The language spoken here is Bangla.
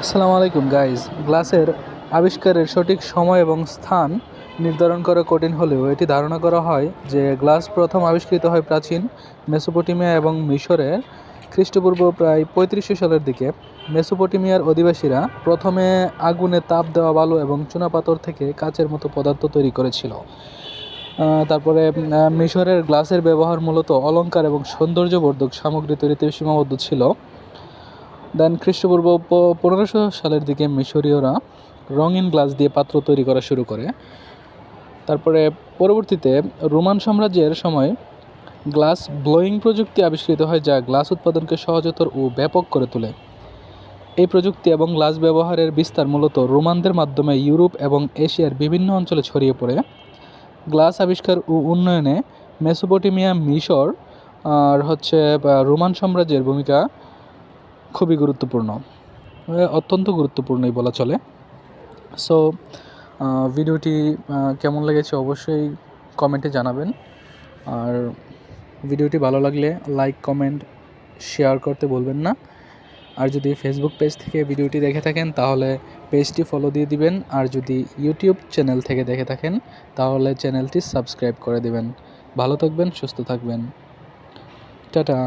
আসসালামু আলাইকুম গাইজ। গ্লাসের আবিষ্কারের সঠিক সময় এবং স্থান নির্ধারণ করা কঠিন হলেও এটি ধারণা করা হয় যে গ্লাস প্রথম আবিষ্কৃত হয় প্রাচীন মেসোপটেমিয়া এবং মিশরে খ্রিস্টপূর্ব প্রায় 3500 সালের দিকে। মেসোপটেমিয়ার অধিবাসীরা প্রথমে আগুনে তাপ দেওয়া বালু এবং চুনাপাথর থেকে কাচের মতো পদার্থ তৈরি করেছিল। তারপরে মিশরের গ্লাসের ব্যবহার মূলত অলংকার এবং সৌন্দর্যবর্ধক সামগ্রী তৈরিতে সীমাবদ্ধ ছিল। দেন খ্রিস্টপূর্ব 1500 সালের দিকে মিশরীয়রা রঙিন গ্লাস দিয়ে পাত্র তৈরি করা শুরু করে। তারপরে পরবর্তীতে রোমান সাম্রাজ্যের সময় গ্লাস ব্লোয়িং প্রযুক্তি আবিষ্কৃত হয়, যা গ্লাস উৎপাদনকে সহজতর ও ব্যাপক করে তোলে। এই প্রযুক্তি এবং গ্লাস ব্যবহারের বিস্তার মূলত রোমানদের মাধ্যমে ইউরোপ এবং এশিয়ার বিভিন্ন অঞ্চলে ছড়িয়ে পড়ে। গ্লাস আবিষ্কার ও উন্নয়নে মেসোপটেমিয়া, মিশর আর রোমান সাম্রাজ্যের ভূমিকা খুবই গুরুত্বপূর্ণ, অত্যন্ত গুরুত্বপূর্ণই বলা চলে। সো ভিডিওটি কেমন লেগেছে অবশ্যই কমেন্টে জানাবেন। আর ভিডিওটি ভালো লাগলে লাইক, কমেন্ট, শেয়ার করতে বলবেন না। আর যদি ফেসবুক পেজ থেকে ভিডিওটি দেখে থাকেন তাহলে পেজটি ফলো দিয়ে দিবেন। আর যদি ইউটিউব চ্যানেল থেকে দেখে থাকেন তাহলে চ্যানেলটি সাবস্ক্রাইব করে দিবেন। ভালো থাকবেন, সুস্থ থাকবেন। টাটা।